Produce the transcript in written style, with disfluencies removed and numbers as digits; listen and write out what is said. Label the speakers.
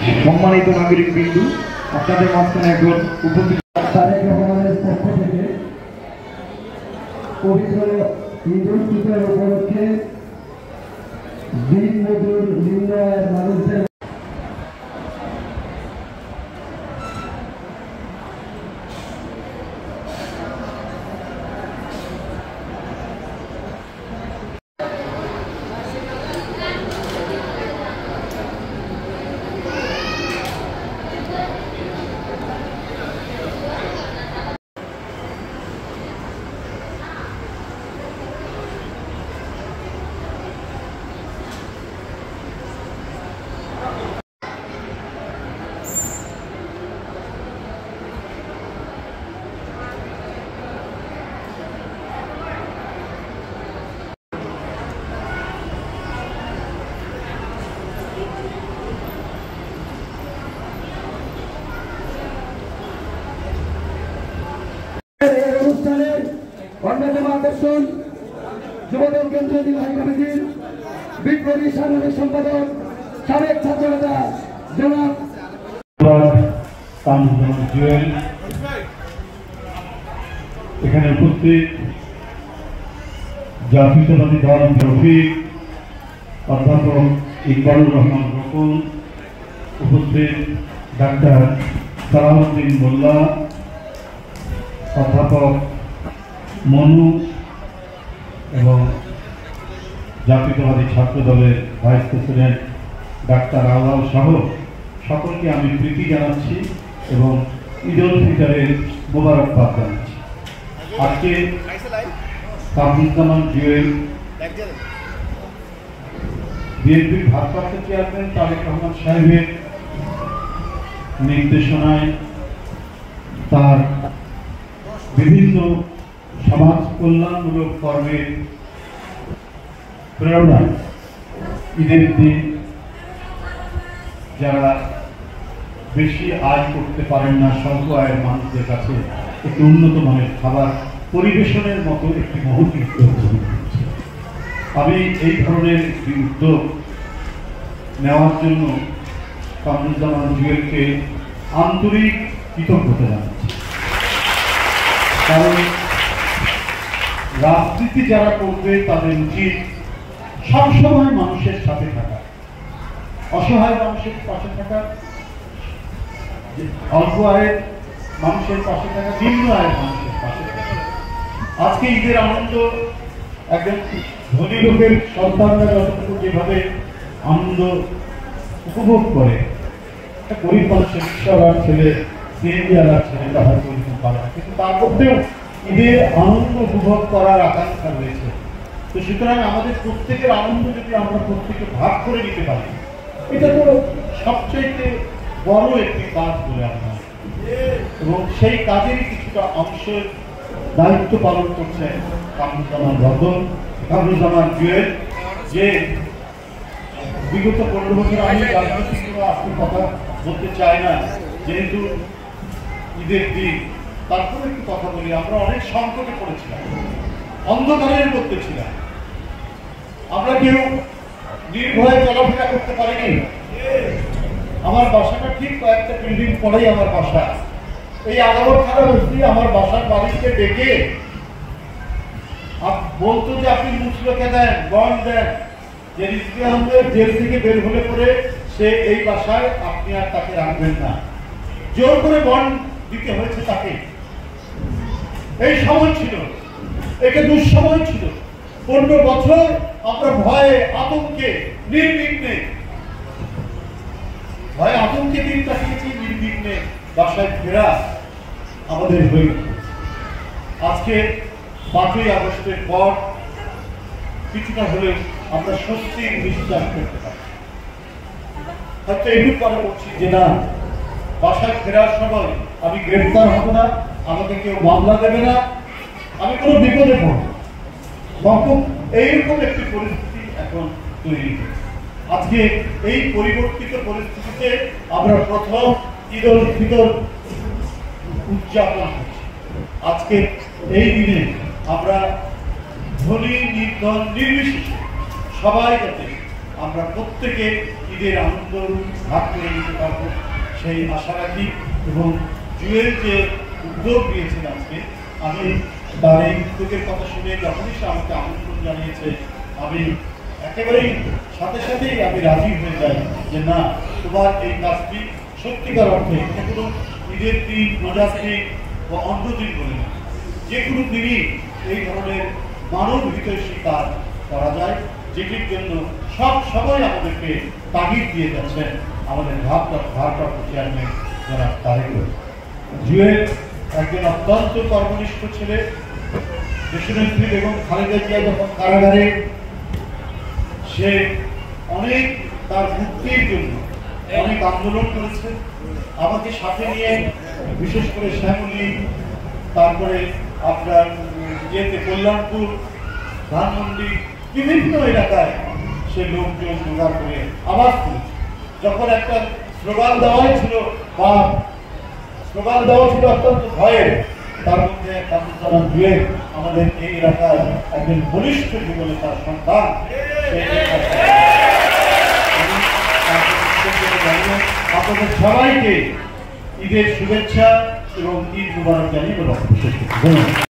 Speaker 1: সম্মানিত নাগরিক বিন্দু, আপনাদের মাঝখানে একজন উপস্থিত
Speaker 2: তারেক রহমানের পক্ষ থেকে পবিত্র ঈদ উল ফিতর উপলক্ষে দিন মজুর নিম্ন আয়ের মানুষদের অনুষ্ঠানের অন্যতম আকর্ষণ যুবদল কেন্দ্রীয় নির্বাহী কমিটির বিপ্লবী সাধারণ সম্পাদক সাবেক ছাত্রনেতা জনাব
Speaker 3: কামরুজ্জামান জুয়েল, এখানে উপস্থিত জাতীয়তাবাদী দল রফিক, অধ্যাপক ইকবালুর রহমান রকুন, উপস্থিত ডাক্তার সালাউদ্দিন মোল্লা, অধ্যাপক মনু এবং জাতীয়তাবাদী ছাত্র দলের ভাইস প্রেসিডেন্ট ডাক্তার আওয়াল সহ সকলকে আমি প্রীতি জানাচ্ছি এবং ঈদ উল ফিতরের মোবারকবাদ জানাচ্ছি। আজকে কামরুজ্জামান জুয়েল বিএনপির ভারপ্রাপ্ত চেয়ারম্যান তারেক রহমান সাহেবের নির্দেশনায় তার বিভিন্ন সমাজ কল্যাণমূলক কর্মের প্রেরণায় ঈদের দিন যারা বেশি আয় করতে পারেন না, স্বল্প আয়ের মানুষদের কাছে একটি উন্নত মানের খাবার পরিবেশনের মতো একটি মহৎ উদ্যোগ গ্রহণ করছে। আমি এই ধরনের একটি উদ্যোগ নেওয়ার জন্য কামরুজ্জামান জুয়েলকে আন্তরিক কৃতজ্ঞতা জানাচ্ছি। কারণ রাজনীতি যারা করবে তাদের উচিত সবসময় মানুষের সাথে থাকা, অসহায় মানুষের পাশে থাকা, অল্প আয়ের মানুষের পাশে থাকা, নিম্ন আয়ের মানুষের পাশে থাকা। আজকে ঈদের আনন্দ একজন ধনী লোকের সন্তানরা যতটুকু যেভাবে আনন্দ উপভোগ করে, একটা গরিব মানুষের রিক্সাওয়ালার ছেলে, সিএনজিওয়ালার ছেলেটা হয়তো এরকম পারে না, কিন্তু তার মধ্যেও ঈদের আনন্দ উপভোগ করার আকাঙ্ক্ষা রয়েছে। তো সুতরাং আমাদের প্রত্যেকের আনন্দ যদি আমরা প্রত্যেকে ভাগ করে নিতে পারি, এটা তো সবচেয়ে বড় একটি কাজ বলে আমরা, এবং সেই কাজেরই কিছুটা অংশের দায়িত্ব পালন করছেন কামরুজ্জামান জুয়েল, যে বিগত 15 বছর আমি রাজনৈতিক আজকে কথা বলতে চাই না, যেহেতু ঈদের দিন, তারপরে একটু কথা বলি। আমরা অনেক সংকটে পড়েছিলাম, অন্ধকারের মধ্যে ছিলাম, আমরা কেউ নির্ভয়ে চলাফেরা করতে পারিনি। আমার বাসাটা ঠিক কয়েকটা বিল্ডিং পরেই আমার বাসা। এই আগামখানা বস্তি আমার বাসার বাড়িতে ডেকে বলতো যে আপনি মুচলোকে দেন, বন্ড দেন, যে রিজভী আহমেদ জেল থেকে বের হলে পরে সে এই বাসায় আপনি আর তাকে রাখবেন না, জোর করে বন্ড দিতে হয়েছে তাকে। এই সময় ছিল, এটা দুঃসময় ছিল। 15 বছর আমরা ভয়ে আতঙ্কে নির্বিঘ্নে দিন কাটিয়েছি, নির্বিঘ্নে বাসায় ফেরা আমাদের হয়ে। আজকে 5ই আগস্টের পর কিছুটা হলেও আমরা সত্যি বিশ্বাস করতে পারি। হয়তো এটুকু পরে বলছি যে না, বাসায় ফেরার সময় আমি গ্রেফতার হব না, আমাকে কেউ মামলা দেবে না, আমি কোনো বিপদে পড়ব। এইরকম একটি পরিস্থিতি এখন তৈরি হয়েছে। আজকে এই পরিবর্তিত পরিস্থিতিতে আমরা প্রথম ঈদ উল ফিতর উদযাপন করছি। আজকে এই দিনে আমরা ধনী নির্ধন নির্বিশেষে সবাই যাতে আমরা প্রত্যেকে ঈদের আনন্দ ভাগ করে নিতে পারবো সেই আশা রাখি। এবং জুয়েল যে উদ্যোগ নিয়েছেন আজকে, আমি তার এই উদ্যোগের কথা শুনে যখনই সে আমাকে আমন্ত্রণ জানিয়েছে, আমি একেবারেই সাথে সাথেই আমি রাজি হয়ে যাই যে না, তোমার এই কাজটি সত্যিকার অর্থে কোনো ঈদের দিন, রোজার দিন বা অন্য দিন বলে না, যে কোনো দিনই এই ধরনের মানব হিতৈষী কাজ করা যায়, যেটির জন্য সব সময় আমাদেরকে তাগিদ দিয়ে যাচ্ছেন আমাদের ভারপ্রাপ্ত চেয়ারম্যান জনাব তারেক রহমান। জুয়েল একজন অত্যন্ত কর্মনিষ্ঠ ছেলে। দেশনেত্রী বেগম খালেদা জিয়া যখন কারাগারে, সে অনেক তার মুক্তির জন্য অনেক আন্দোলন করেছে। আমাকে সাথে নিয়ে বিশেষ করে শ্যামলী, তারপরে আপনার ইয়েতে কল্যাণপুর, ধানমন্ডি, বিভিন্ন এলাকায় সে লোকজন জোগাড় করে আওয়াজ তুলেছে। যখন একটা স্লোগান দেওয়া ছিল বা স্লোগান দেওয়া ছিল অত্যন্ত ভয়ের, তার মধ্যে কামরুজ্জামান জুয়েল আমাদের এই এলাকার একজন বলিষ্ঠ জীবনে তার সন্তান। আপনাদের সবাইকে ঈদের শুভেচ্ছা এবং ঈদ মুবারক জানিয়ে বক্তব্য শেষ করছি। ধন্যবাদ।